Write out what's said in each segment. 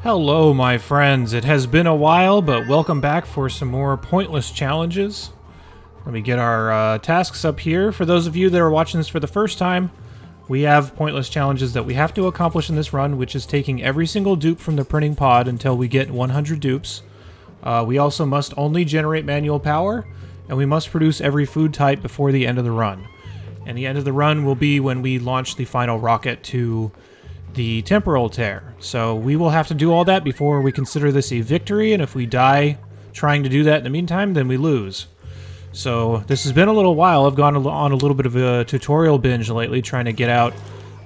Hello, my friends. It has been a while, but welcome back for some more pointless challenges. Let me get our tasks up here. For those of you that are watching this for the first time, we have pointless challenges that we have to accomplish in this run, which is taking every single dupe from the printing pod until we get 100 dupes. We also must only generate manual power, and we must produce every food type before the end of the run. And the end of the run will be when we launch the final rocket to the temporal tear. So we will have to do all that before we consider this a victory, and if we die trying to do that in the meantime, then we lose. So this has been a little while. I've gone on a little bit of a tutorial binge lately, trying to get out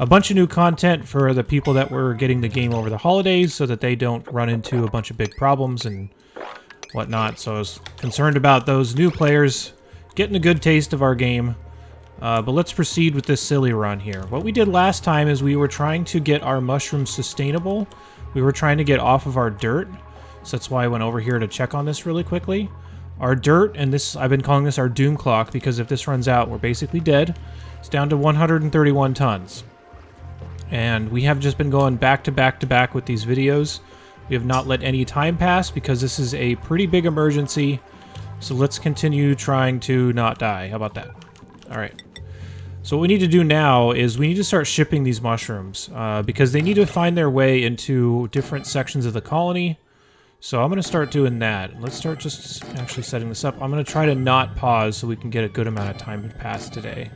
a bunch of new content for the people that were getting the game over the holidays so that they don't run into a bunch of big problems and whatnot. So I was concerned about those new players getting a good taste of our game. But let's proceed with this silly run here. What we did last time is we were trying to get our mushrooms sustainable. We were trying to get off of our dirt. So that's why I went over here to check on this really quickly. Our dirt, and this I've been calling this our doom clock, because if this runs out, we're basically dead. It's down to 131 tons. And we have just been going back to back to back with these videos. We have not let any time pass because this is a pretty big emergency. So let's continue trying to not die. How about that? All right. So what we need to do now is we need to start shipping these mushrooms because they need to find their way into different sections of the colony. So I'm going to start doing that. Let's start just actually setting this up. I'm going to try to not pause so we can get a good amount of time to pass today.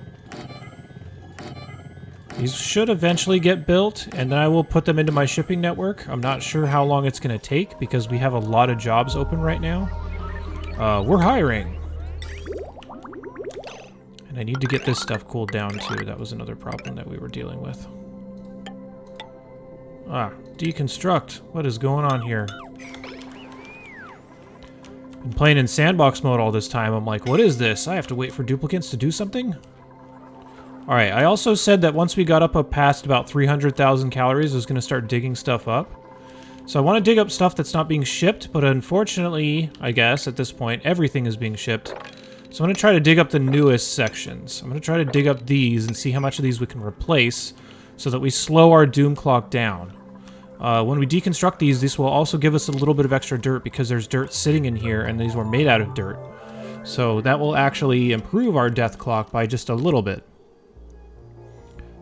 These should eventually get built, and then I will put them into my shipping network. I'm not sure how long it's going to take because we have a lot of jobs open right now. We're hiring. And I need to get this stuff cooled down too. That was another problem that we were dealing with. Deconstruct. What is going on here? Been playing in sandbox mode all this time. I'm like, what is this? I have to wait for duplicants to do something? Alright, I also said that once we got up past about 300,000 calories, I was going to start digging stuff up. So I want to dig up stuff that's not being shipped, but unfortunately, I guess, at this point, everything is being shipped. So I'm going to try to dig up the newest sections. I'm going to try to dig up these and see how much of these we can replace so that we slow our doom clock down. When we deconstruct these, this will also give us a little bit of extra dirt because there's dirt sitting in here and these were made out of dirt. So that will actually improve our death clock by just a little bit.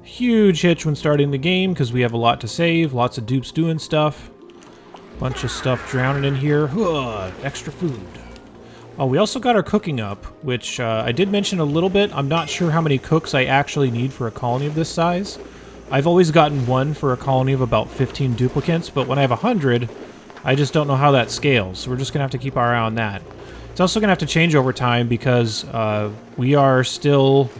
Huge hitch when starting the game because we have a lot to save, lots of dupes doing stuff. Bunch of stuff drowning in here. Extra food. Oh, we also got our cooking up, which I did mention a little bit. I'm not sure how many cooks I actually need for a colony of this size. I've always gotten one for a colony of about 15 duplicants, but when I have 100, I just don't know how that scales. So we're just going to have to keep our eye on that. It's also going to have to change over time because we are still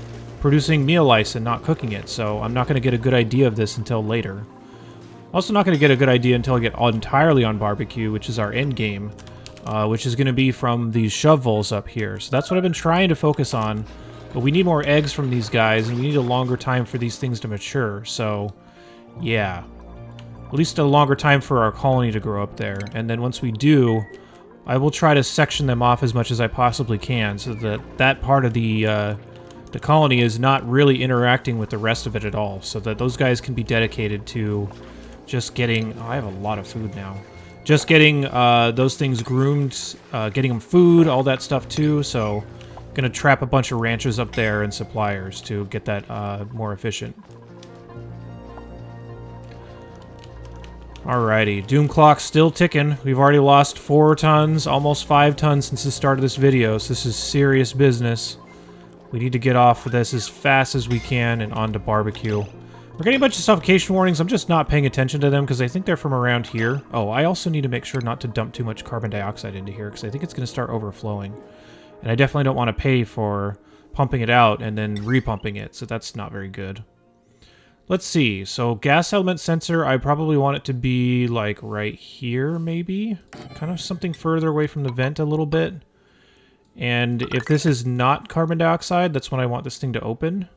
producing meal ice and not cooking it, so I'm not going to get a good idea of this until later. Also not going to get a good idea until I get entirely on barbecue, which is our end game. Which is going to be from these shovels up here. So that's what I've been trying to focus on. But we need more eggs from these guys, and we need a longer time for these things to mature. So, yeah. At least a longer time for our colony to grow up there. And then once we do, I will try to section them off as much as I possibly can so that that part of the colony is not really interacting with the rest of it at all. So that those guys can be dedicated to just getting... Oh, I have a lot of food now. Just getting those things groomed, getting them food, all that stuff too. So, gonna trap a bunch of ranchers up there and suppliers to get that more efficient. Alrighty, doom clock's still ticking. We've already lost 4 tons, almost 5 tons since the start of this video. So this is serious business. We need to get off of this as fast as we can and onto barbecue. We're getting a bunch of suffocation warnings. I'm just not paying attention to them because I think they're from around here. Oh, I also need to make sure not to dump too much carbon dioxide into here because I think it's going to start overflowing. And I definitely don't want to pay for pumping it out and then repumping it, so that's not very good. Let's see. So gas element sensor, I probably want it to be like right here maybe. Kind of something further away from the vent a little bit. And if this is not carbon dioxide, that's when I want this thing to open.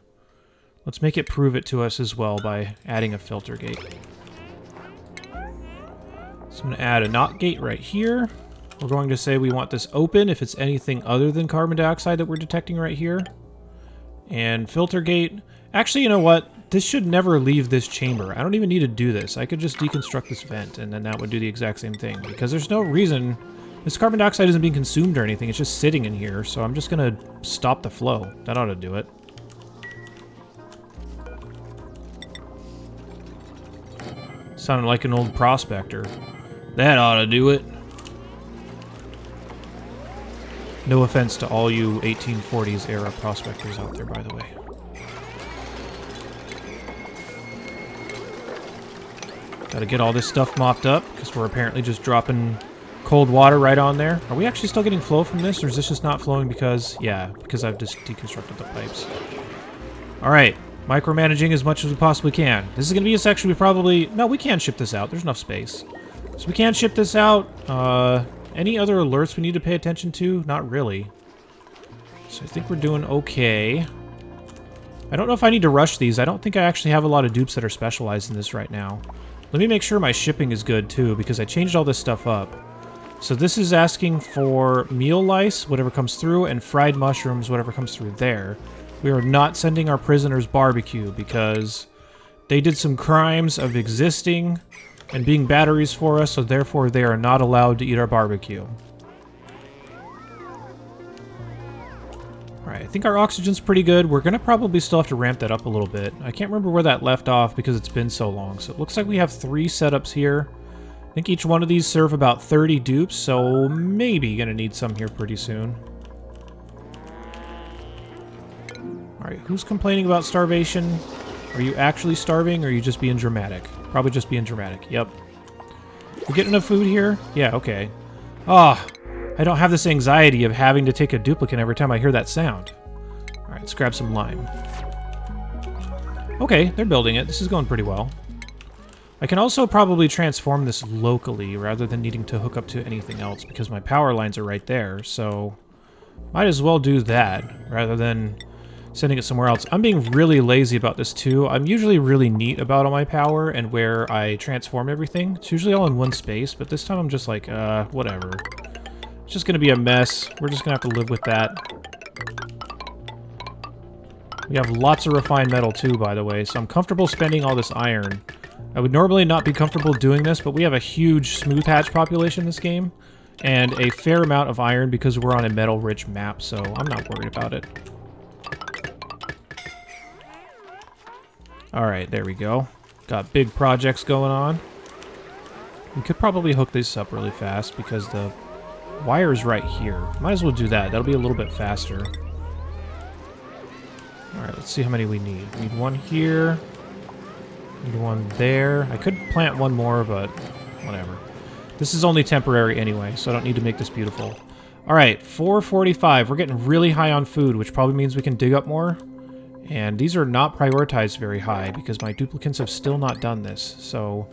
Let's make it prove it to us as well by adding a filter gate. So I'm going to add a NOT gate right here. We're going to say we want this open if it's anything other than carbon dioxide that we're detecting right here. And filter gate. Actually, you know what? this should never leave this chamber. I don't even need to do this. I could just deconstruct this vent, and then that would do the exact same thing. Because there's no reason... This carbon dioxide isn't being consumed or anything. It's just sitting in here, so I'm just going to stop the flow. That ought to do it. Sounded like an old prospector. That ought to do it. No offense to all you 1840s era prospectors out there, by the way. Gotta get all this stuff mopped up, because we're apparently just dropping cold water right on there. Are we actually still getting flow from this, or is this just not flowing because... Yeah, because I've just deconstructed the pipes. Alright, micromanaging as much as we possibly can. This is going to be a section we probably... No, we can ship this out. There's enough space. So we can ship this out. Any other alerts we need to pay attention to? Not really. So I think we're doing okay. I don't know if I need to rush these. I don't think I actually have a lot of dupes that are specialized in this right now. Let me make sure my shipping is good, too, because I changed all this stuff up. So this is asking for meal lice, whatever comes through, and fried mushrooms, whatever comes through there. We are not sending our prisoners barbecue, because they did some crimes of existing and being batteries for us, so therefore they are not allowed to eat our barbecue. Alright, I think our oxygen's pretty good. We're going to probably still have to ramp that up a little bit. I can't remember where that left off because it's been so long. So it looks like we have 3 setups here. I think each one of these serve about 30 dupes, so maybe going to need some here pretty soon. Alright, who's complaining about starvation? Are you actually starving, or are you just being dramatic? Probably just being dramatic, yep. We getting enough food here? Yeah, okay. Ah, I don't have this anxiety of having to take a duplicant every time I hear that sound. Alright, let's grab some lime. Okay, they're building it. This is going pretty well. I can also probably transform this locally rather than needing to hook up to anything else because my power lines are right there, so might as well do that rather than sending it somewhere else. I'm being really lazy about this too. I'm usually really neat about all my power and where I transform everything. It's usually all in one space, but this time I'm just like, whatever. It's just gonna be a mess. We're just gonna have to live with that. We have lots of refined metal too, by the way, so I'm comfortable spending all this iron. I would normally not be comfortable doing this, but we have a huge smooth hatch population in this game, and a fair amount of iron because we're on a metal-rich map, so I'm not worried about it. Alright, there we go. Got big projects going on. We could probably hook this up really fast because the wire's right here. Might as well do that. That'll be a little bit faster. Alright, let's see how many we need. We need one here. Need one there. I could plant one more, but whatever. This is only temporary anyway, so I don't need to make this beautiful. Alright, 445. We're getting really high on food, which probably means we can dig up more. And these are not prioritized very high because my duplicants have still not done this. So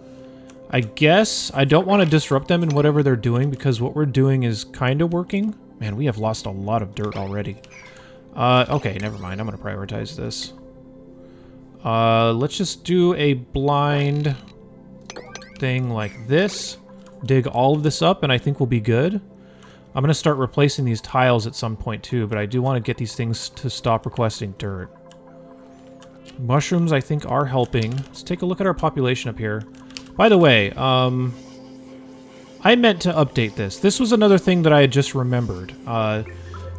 I guess I don't want to disrupt them in whatever they're doing because what we're doing is kind of working. Man, we have lost a lot of dirt already. Okay, never mind. I'm going to prioritize this. Let's just do a blind thing like this. Dig all of this up and I think we'll be good. I'm going to start replacing these tiles at some point too, but I do want to get these things to stop requesting dirt. Mushrooms, I think, are helping. Let's take a look at our population up here. By the way, I meant to update this. This was another thing that I had just remembered.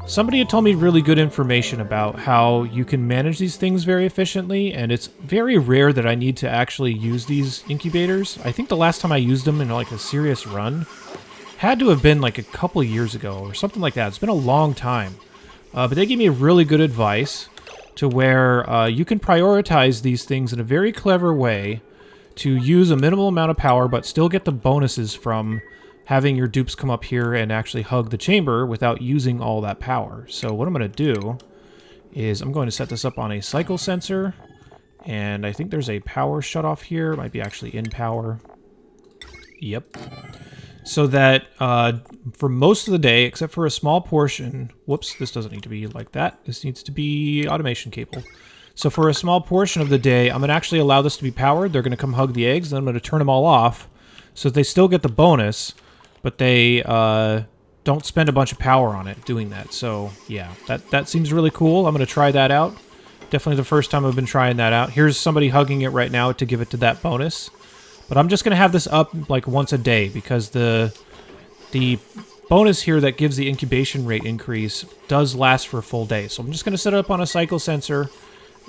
Somebody had told me really good information about how you can manage these things very efficiently, and it's very rare that I need to actually use these incubators. I think the last time I used them in, like, a serious run had to have been, like, a couple years ago or something like that. It's been a long time. But they gave me really good advice to where you can prioritize these things in a very clever way to use a minimal amount of power but still get the bonuses from having your dupes come up here and actually hug the chamber without using all that power. So what I'm going to do is I'm going to set this up on a cycle sensor, and I think there's a power shutoff here. It might be actually in power. Yep. So that for most of the day, except for a small portion... Whoops, this doesn't need to be like that. This needs to be automation cable. So for a small portion of the day, I'm going to actually allow this to be powered. They're going to come hug the eggs, then I'm going to turn them all off so that they still get the bonus, but they don't spend a bunch of power on it doing that. So yeah, that seems really cool. I'm going to try that out. Definitely the first time I've been trying that out. Here's somebody hugging it right now to give it to that bonus. But I'm just going to have this up like once a day because the bonus here that gives the incubation rate increase does last for a full day. So I'm just going to set it up on a cycle sensor.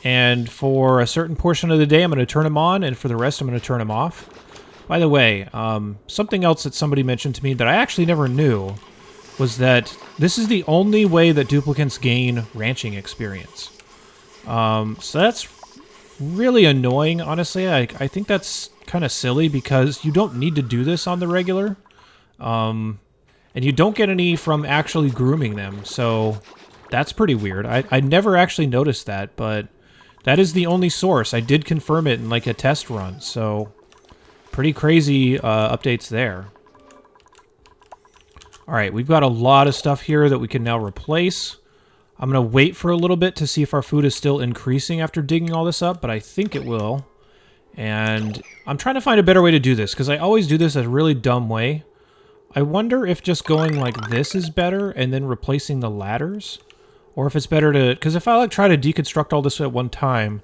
And for a certain portion of the day, I'm going to turn them on. And for the rest, I'm going to turn them off. By the way, something else that somebody mentioned to me that I actually never knew was that this is the only way that duplicants gain ranching experience. So that's really annoying, honestly. I think that's kind of silly because you don't need to do this on the regular. And you don't get any from actually grooming them, so that's pretty weird. I never actually noticed that, but that is the only source. I did confirm it in like a test run, so pretty crazy updates there. Alright, we've got a lot of stuff here that we can now replace. I'm going to wait for a little bit to see if our food is still increasing after digging all this up, but I think it will. And I'm trying to find a better way to do this, because I always do this a really dumb way. I wonder if just going like this is better, and then replacing the ladders. Or if it's better to... Because if I like try to deconstruct all this at one time,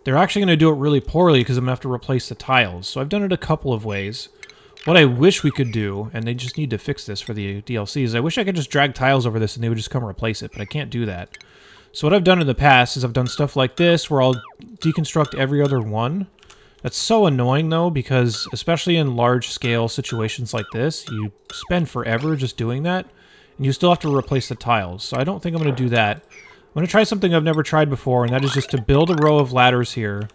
they're actually going to do it really poorly, because I'm going to have to replace the tiles. So I've done it a couple of ways. What I wish we could do, and they just need to fix this for the DLC, is I wish I could just drag tiles over this and they would just come replace it, but I can't do that. So what I've done in the past is I've done stuff like this, where I'll deconstruct every other one. That's so annoying, though, because especially in large-scale situations like this, you spend forever just doing that, and you still have to replace the tiles. So I don't think I'm going to do that. I'm going to try something I've never tried before, and that is just to build a row of ladders here.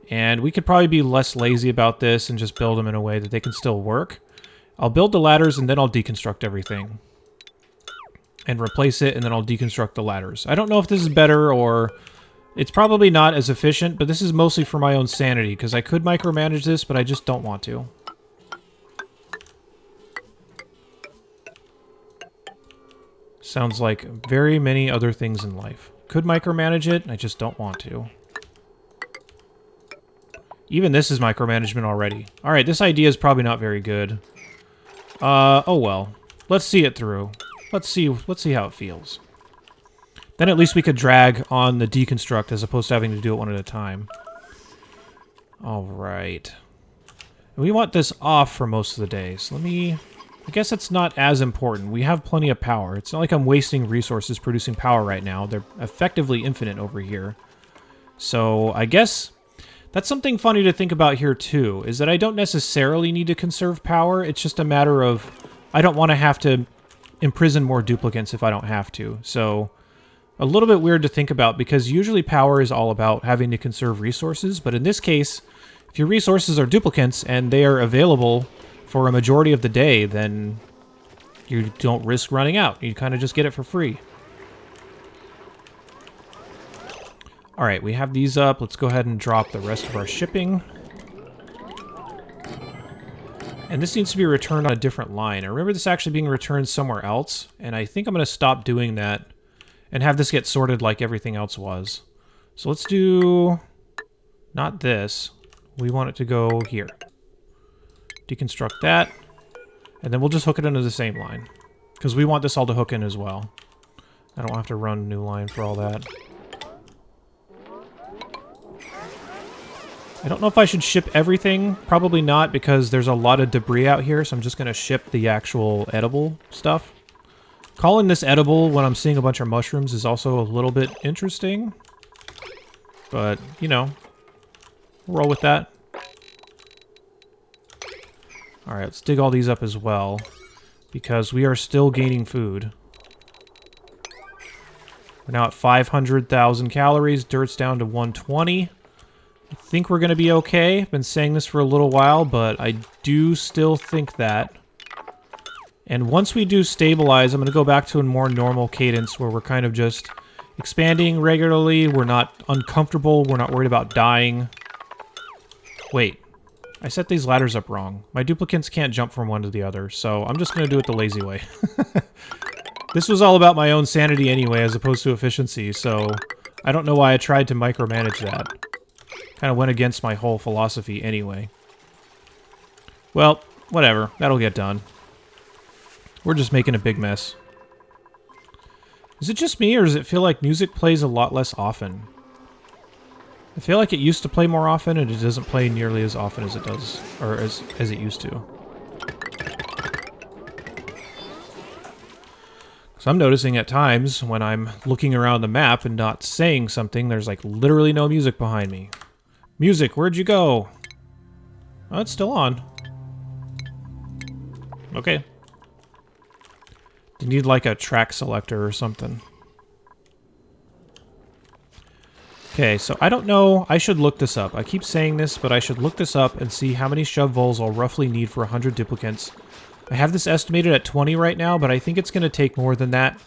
And we could probably be less lazy about this and just build them in a way that they can still work. I'll build the ladders and then I'll deconstruct everything. And replace it, and then I'll deconstruct the ladders. I don't know if this is better or... It's probably not as efficient, but this is mostly for my own sanity, because I could micromanage this, but I just don't want to. Sounds like very many other things in life. Could micromanage it, I just don't want to. Even this is micromanagement already. Alright, this idea is probably not very good. Oh well. Let's see it through. Let's see how it feels. Then at least we could drag on the deconstruct as opposed to having to do it one at a time. Alright. We want this off for most of the days. I guess it's not as important. We have plenty of power. It's not like I'm wasting resources producing power right now. They're effectively infinite over here. So I guess... That's something funny to think about here, too, is that I don't necessarily need to conserve power. It's just a matter of I don't want to have to imprison more duplicants if I don't have to. So, a little bit weird to think about, because usually power is all about having to conserve resources. But in this case, if your resources are duplicants and they are available for a majority of the day, then you don't risk running out. You kind of just get it for free. Alright, we have these up. Let's go ahead and drop the rest of our shipping. And this needs to be returned on a different line. I remember this actually being returned somewhere else, and I think I'm going to stop doing that and have this get sorted like everything else was. So let's do... not this. We want it to go here. Deconstruct that, and then we'll just hook it into the same line, because we want this all to hook in as well. I don't have to run a new line for all that. I don't know if I should ship everything. Probably not, because there's a lot of debris out here, so I'm just going to ship the actual edible stuff. Calling this edible when I'm seeing a bunch of mushrooms is also a little bit interesting. But, you know, we'll roll with that. Alright, let's dig all these up as well, because we are still gaining food. We're now at 500,000 calories. Dirt's down to 120. I think we're going to be okay. I've been saying this for a little while, but I do still think that. And once we do stabilize, I'm going to go back to a more normal cadence where we're kind of just expanding regularly. We're not uncomfortable. We're not worried about dying. Wait. I set these ladders up wrong. My duplicants can't jump from one to the other, so I'm just going to do it the lazy way. This was all about my own sanity anyway, as opposed to efficiency, so I don't know why I tried to micromanage that. Kind of went against my whole philosophy anyway. Well, whatever. That'll get done. We're just making a big mess. Is it just me, or does it feel like music plays a lot less often? I feel like it used to play more often, and it doesn't play nearly as often as it does, or as it used to. So I'm noticing at times when I'm looking around the map and not saying something, there's like literally no music behind me. Music, where'd you go? Oh, it's still on. Okay. You need like a track selector or something. Okay, so I don't know. I should look this up. I keep saying this, but I should look this up and see how many shove voles I'll roughly need for 100 duplicants. I have this estimated at 20 right now, but I think it's going to take more than that.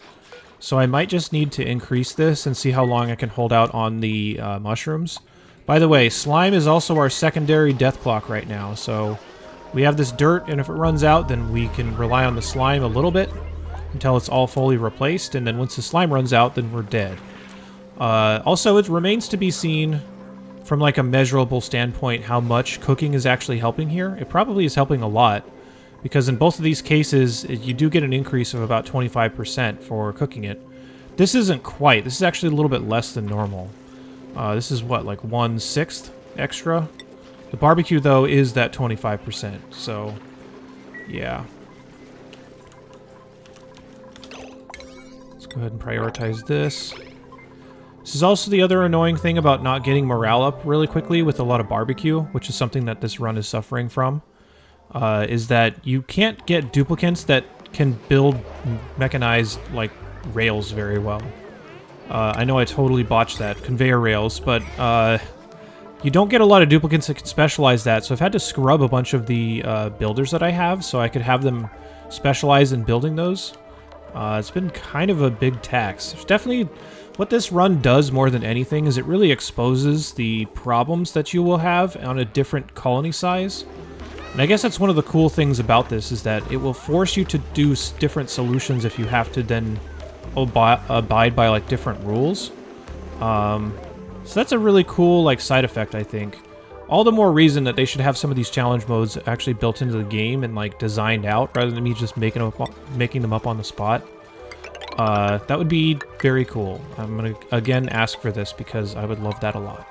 So I might just need to increase this and see how long I can hold out on the mushrooms. By the way, slime is also our secondary death clock right now. So we have this dirt, and if it runs out, then we can rely on the slime a little bit until it's all fully replaced. And then once the slime runs out, then we're dead. Also, it remains to be seen from like a measurable standpoint how much cooking is actually helping here. It probably is helping a lot, because in both of these cases, you do get an increase of about 25% for cooking it. This isn't quite. This is actually a little bit less than normal. This is what, like 1/6 extra? The barbecue, though, is that 25%, so yeah. Let's go ahead and prioritize this. This is also the other annoying thing about not getting morale up really quickly with a lot of barbecue, which is something that this run is suffering from, is that you can't get duplicants that can build mechanized, like, rails very well. I know I totally botched that, conveyor rails, but you don't get a lot of duplicants that can specialize that, so I've had to scrub a bunch of the builders that I have so I could have them specialize in building those. It's been kind of a big tax. There's definitely... What this run does more than anything is it really exposes the problems that you will have on a different colony size. And I guess that's one of the cool things about this, is that it will force you to do different solutions if you have to then abide by like different rules. So that's a really cool like side effect, I think. All the more reason that they should have some of these challenge modes actually built into the game and like designed out, rather than me just making them up on the spot. That would be very cool. I'm gonna again ask for this because I would love that a lot.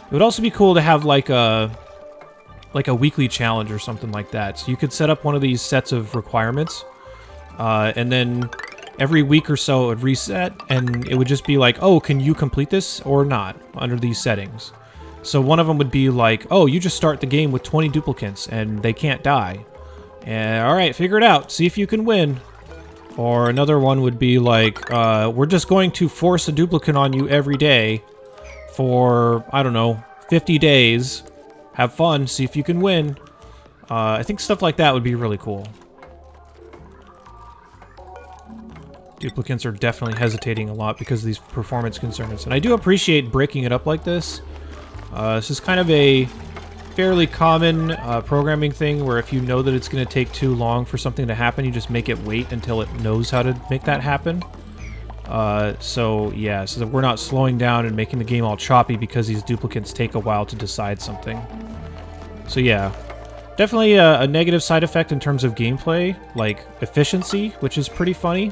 It would also be cool to have like a weekly challenge or something like that. So you could set up one of these sets of requirements, and then every week or so it would reset, and it would just be like, oh, can you complete this or not under these settings? So one of them would be like, oh, you just start the game with 20 duplicants and they can't die. And all right, figure it out. See if you can win. Or another one would be like, we're just going to force a duplicant on you every day for, I don't know, 50 days. Have fun, see if you can win. I think stuff like that would be really cool. Duplicants are definitely hesitating a lot because of these performance concerns. And I do appreciate breaking it up like this. This is kind of a fairly common programming thing where if you know that it's going to take too long for something to happen, you just make it wait until it knows how to make that happen. So yeah, so that we're not slowing down and making the game all choppy because these duplicants take a while to decide something. So yeah, definitely a negative side effect in terms of gameplay, like efficiency, which is pretty funny.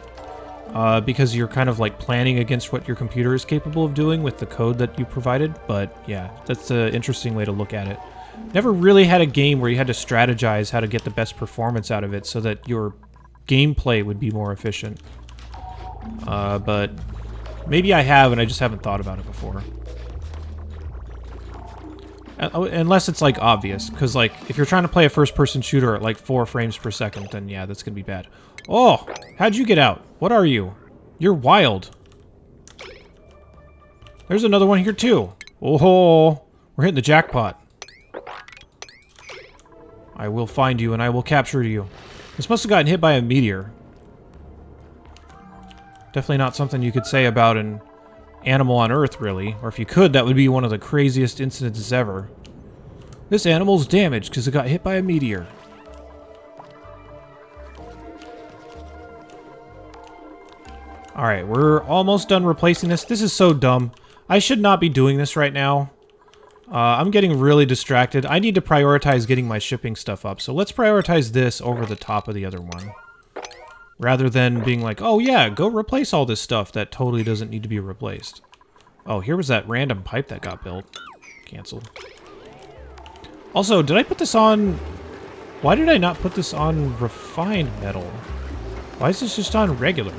Because you're kind of like planning against what your computer is capable of doing with the code that you provided. But yeah, that's an interesting way to look at it. Never really had a game where you had to strategize how to get the best performance out of it so that your gameplay would be more efficient. But maybe I have and I just haven't thought about it before. Unless it's like obvious, because like if you're trying to play a first-person shooter at like 4 frames per second, then yeah, that's gonna be bad. Oh, how'd you get out? What are you? You're wild. There's another one here too. Oh, we're hitting the jackpot. I will find you and I will capture you. This must have gotten hit by a meteor. Definitely not something you could say about an animal on Earth, really. Or if you could, that would be one of the craziest incidents ever. This animal's damaged because it got hit by a meteor. Alright, we're almost done replacing this. This is so dumb. I should not be doing this right now. I'm getting really distracted. I need to prioritize getting my shipping stuff up. So let's prioritize this over the top of the other one. Rather than being like, oh yeah, go replace all this stuff that totally doesn't need to be replaced. Oh, here was that random pipe that got built. Cancel. Also, did I put this on... Why did I not put this on refined metal? Why is this just on regular?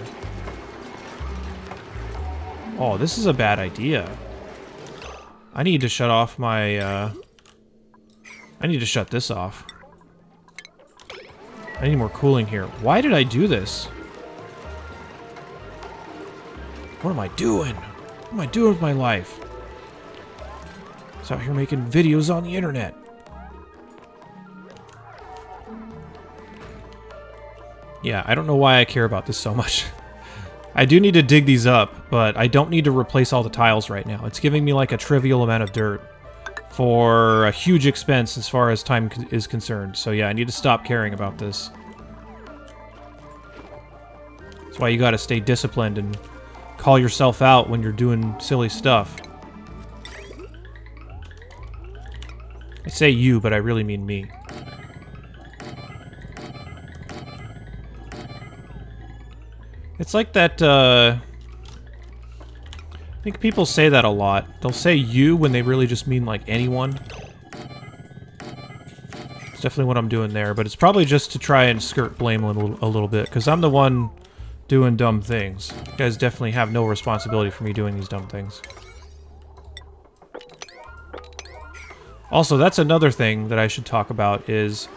Oh, this is a bad idea. I need to shut off my, I need to shut this off. I need more cooling here. Why did I do this? What am I doing? What am I doing with my life? I was out here making videos on the internet. Yeah, I don't know why I care about this so much. I do need to dig these up, but I don't need to replace all the tiles right now. It's giving me like a trivial amount of dirt for a huge expense as far as time is concerned. So yeah, I need to stop caring about this. That's why you gotta stay disciplined and call yourself out when you're doing silly stuff. I say you, but I really mean me. It's like that, I think people say that a lot. They'll say you when they really just mean, like, anyone. It's definitely what I'm doing there, but it's probably just to try and skirt blame a little bit, because I'm the one doing dumb things. You guys definitely have no responsibility for me doing these dumb things. Also, that's another thing that I should talk about, is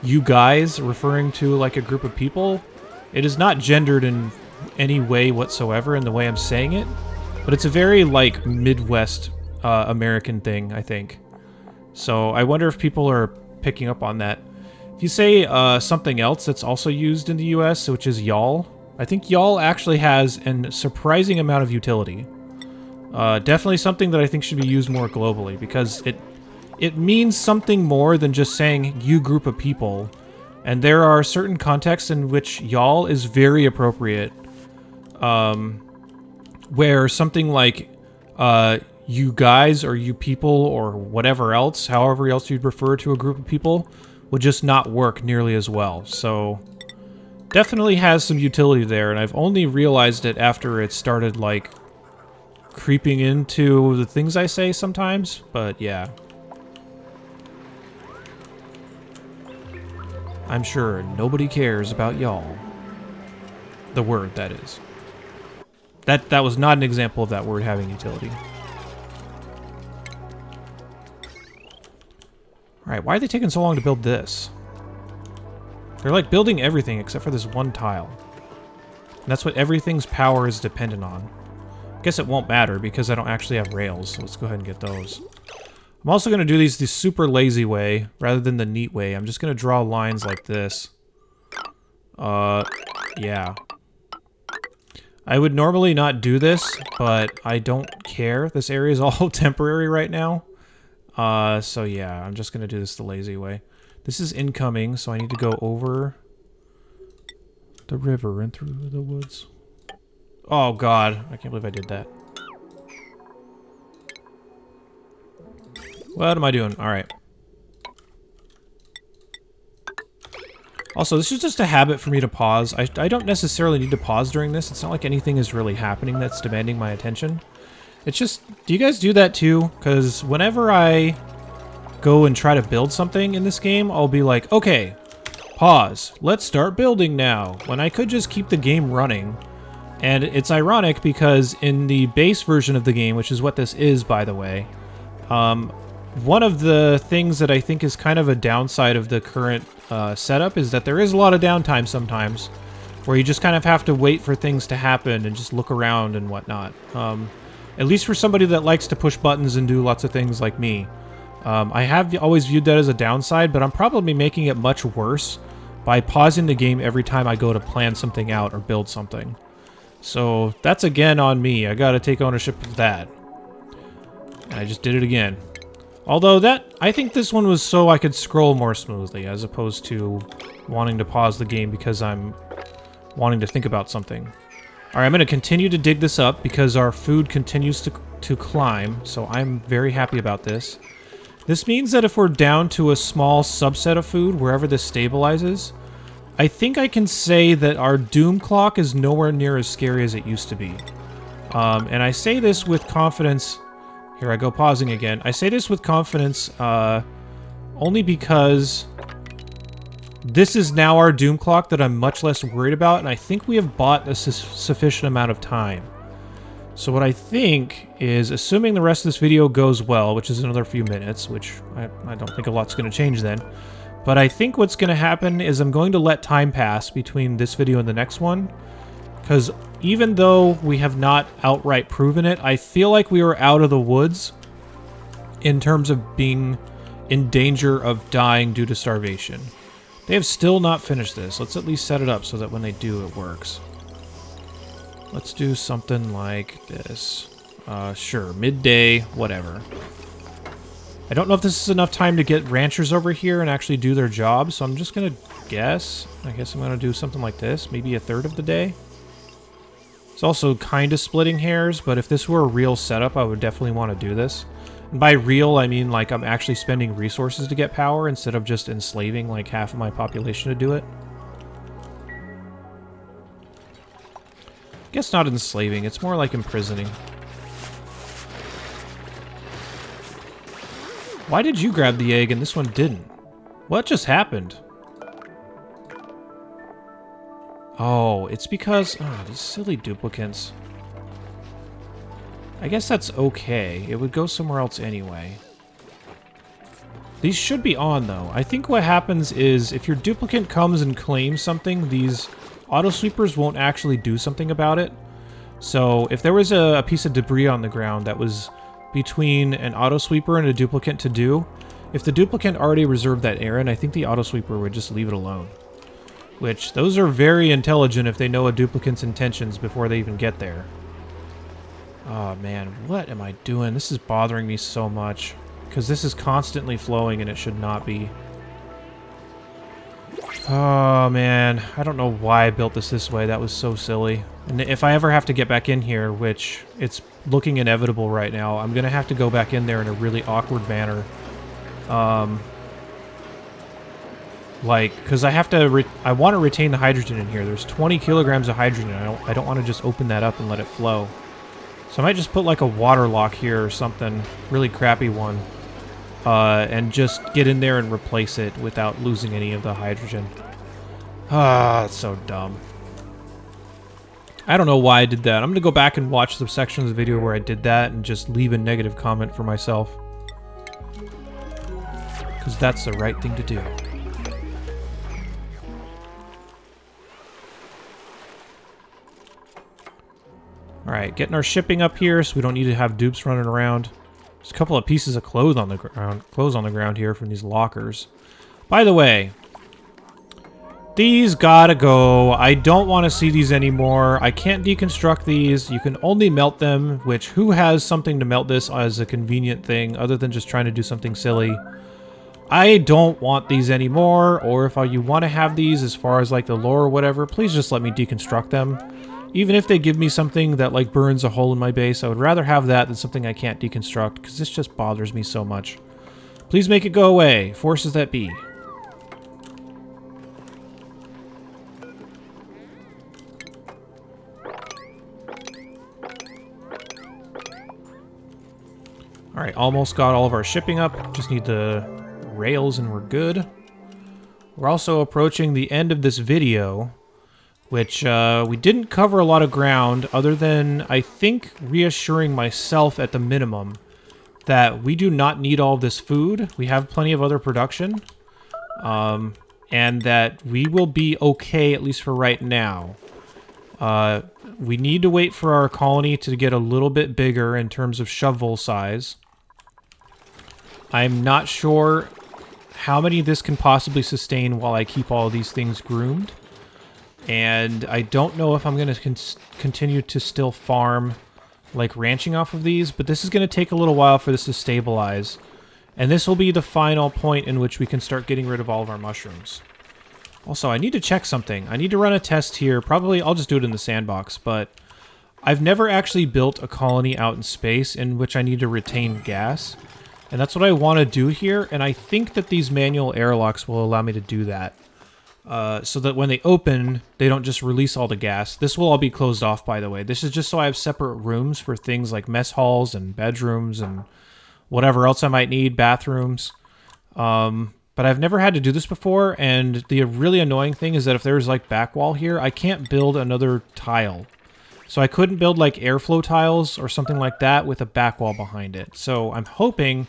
you guys referring to, like, a group of people. It is not gendered in any way whatsoever in the way I'm saying it, but it's a very, like, Midwest American thing, I think. So I wonder if people are picking up on that. If you say something else that's also used in the US, which is y'all, I think y'all actually has a surprising amount of utility. Definitely something that I think should be used more globally, because it means something more than just saying you group of people. And there are certain contexts in which y'all is very appropriate. Where something like you guys or you people or whatever else, however else you'd refer to a group of people, would just not work nearly as well. So definitely has some utility there, and I've only realized it after it started, like, creeping into the things I say sometimes, but yeah. I'm sure nobody cares about y'all. The word, that is. That was not an example of that word having utility. Alright, why are they taking so long to build this? They're like building everything except for this one tile. And that's what everything's power is dependent on. I guess it won't matter because I don't actually have rails, so let's go ahead and get those. I'm also going to do these the super lazy way rather than the neat way. I'm just going to draw lines like this. Yeah. I would normally not do this, but I don't care. This area is all temporary right now. So yeah, I'm just going to do this the lazy way. This is incoming, so I need to go over the river and through the woods. Oh god, I can't believe I did that. What am I doing? Alright. Also, this is just a habit for me to pause. I don't necessarily need to pause during this. It's not like anything is really happening that's demanding my attention. It's just, do you guys do that too? Because whenever I go and try to build something in this game, I'll be like, okay, pause. Let's start building now. When I could just keep the game running. And it's ironic because in the base version of the game, which is what this is, by the way, one of the things that I think is kind of a downside of the current setup is that there is a lot of downtime sometimes, where you just kind of have to wait for things to happen and just look around and whatnot. At least for somebody that likes to push buttons and do lots of things like me. I have always viewed that as a downside, but I'm probably making it much worse by pausing the game every time I go to plan something out or build something. So that's again on me. I gotta take ownership of that. And I just did it again. Although I think this one was so I could scroll more smoothly, as opposed to wanting to pause the game because I'm wanting to think about something. Alright, I'm going to continue to dig this up because our food continues to climb, so I'm very happy about this. This means that if we're down to a small subset of food, wherever this stabilizes, I think I can say that our doom clock is nowhere near as scary as it used to be. And I say this with confidence. Here I go pausing again. I say this with confidence only because this is now our doom clock that I'm much less worried about, and I think we have bought a sufficient amount of time. So what I think is, assuming the rest of this video goes well, which is another few minutes, which I don't think a lot's going to change then, but I think what's going to happen is I'm going to let time pass between this video and the next one, because even though we have not outright proven it, I feel like we are out of the woods in terms of being in danger of dying due to starvation. They have still not finished this. Let's at least set it up so that when they do, it works. Let's do something like this. Sure, midday, whatever. I don't know if this is enough time to get ranchers over here and actually do their job, so I'm just gonna guess. I guess I'm gonna do something like this, maybe a third of the day. It's also kind of splitting hairs, but if this were a real setup, I would definitely want to do this. And by real, I mean like I'm actually spending resources to get power instead of just enslaving like half of my population to do it. I guess not enslaving, it's more like imprisoning. Why did you grab the egg and this one didn't? What just happened? Oh, it's because... oh, these silly duplicants. I guess that's okay. It would go somewhere else anyway. These should be on, though. I think what happens is, if your duplicant comes and claims something, these auto-sweepers won't actually do something about it. So, if there was a piece of debris on the ground that was between an auto-sweeper and a duplicant to do, if the duplicant already reserved that errand, I think the auto-sweeper would just leave it alone. Which, those are very intelligent if they know a duplicant's intentions before they even get there. Oh man, what am I doing? This is bothering me so much. Because this is constantly flowing and it should not be. Oh man, I don't know why I built this way. That was so silly. And if I ever have to get back in here, which it's looking inevitable right now, I'm going to have to go back in there in a really awkward manner. Because I have to, I want to retain the hydrogen in here. There's 20 kilograms of hydrogen. I don't want to just open that up and let it flow. So I might just put like a water lock here or something, really crappy one, and just get in there and replace it without losing any of the hydrogen. Ah, it's so dumb. I don't know why I did that. I'm going to go back and watch the section of the video where I did that and just leave a negative comment for myself. Because that's the right thing to do. Alright, getting our shipping up here so we don't need to have dupes running around. There's a couple of pieces of clothes on the ground here from these lockers. By the way, these gotta go. I don't want to see these anymore. I can't deconstruct these. You can only melt them, which who has something to melt this as a convenient thing other than just trying to do something silly? I don't want these anymore, or if you want to have these as far as like the lore or whatever, please just let me deconstruct them. Even if they give me something that like burns a hole in my base, I would rather have that than something I can't deconstruct, because this just bothers me so much. Please make it go away, forces that be. Alright, almost got all of our shipping up. Just need the rails and we're good. We're also approaching the end of this video, which we didn't cover a lot of ground other than, I think, reassuring myself at the minimum that we do not need all of this food. We have plenty of other production, and that we will be okay, at least for right now. We need to wait for our colony to get a little bit bigger in terms of shovel size. I'm not sure how many this can possibly sustain while I keep all of these things groomed. And I don't know if I'm going to continue to still farm, like, ranching off of these, but this is going to take a little while for this to stabilize. And this will be the final point in which we can start getting rid of all of our mushrooms. Also, I need to check something. I need to run a test here. Probably, I'll just do it in the sandbox, but I've never actually built a colony out in space in which I need to retain gas. And that's what I want to do here, and I think that these manual airlocks will allow me to do that. so that when they open, they don't just release all the gas. This will all be closed off, by the way. This is just so I have separate rooms for things like mess halls and bedrooms and whatever else I might need, bathrooms. But I've never had to do this before, and the really annoying thing is that if there's like back wall here, I can't build another tile. So I couldn't build like airflow tiles or something like that with a back wall behind it. So I'm hoping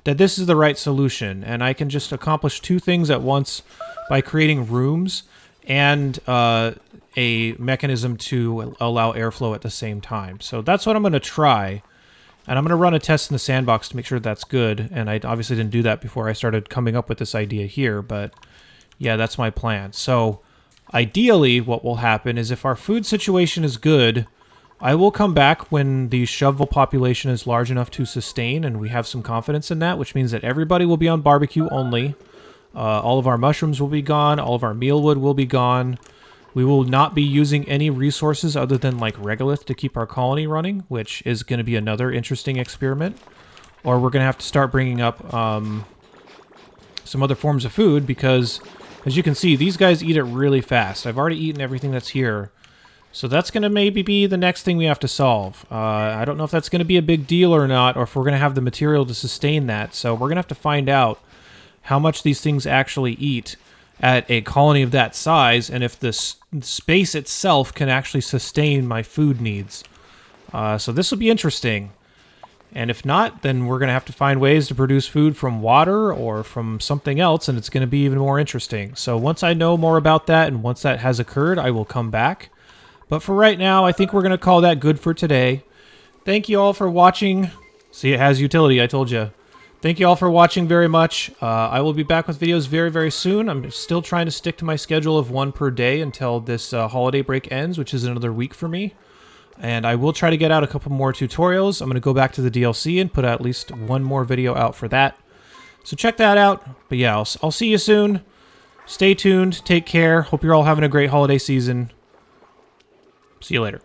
that this is the right solution, and I can just accomplish two things at once by creating rooms and a mechanism to allow airflow at the same time. So that's what I'm going to try. And I'm going to run a test in the sandbox to make sure that's good. And I obviously didn't do that before I started coming up with this idea here. But yeah, that's my plan. So ideally, what will happen is if our food situation is good, I will come back when the shovel population is large enough to sustain. And we have some confidence in that, which means that everybody will be on barbecue only. All of our mushrooms will be gone. All of our mealwood will be gone. We will not be using any resources other than like regolith to keep our colony running, which is going to be another interesting experiment. Or we're going to have to start bringing up some other forms of food because, as you can see, these guys eat it really fast. I've already eaten everything that's here. So that's going to maybe be the next thing we have to solve. I don't know if that's going to be a big deal or not, or if we're going to have the material to sustain that. So we're going to have to find out how much these things actually eat at a colony of that size, and if the space itself can actually sustain my food needs. So this will be interesting. And if not, then we're going to have to find ways to produce food from water or from something else, and it's going to be even more interesting. So once I know more about that, and once that has occurred, I will come back. But for right now, I think we're going to call that good for today. Thank you all for watching. See, it has utility, I told you. Thank you all for watching very much. I will be back with videos very, very soon. I'm still trying to stick to my schedule of one per day until this holiday break ends, which is another week for me. And I will try to get out a couple more tutorials. I'm going to go back to the DLC and put at least one more video out for that. So check that out. But yeah, I'll see you soon. Stay tuned. Take care. Hope you're all having a great holiday season. See you later.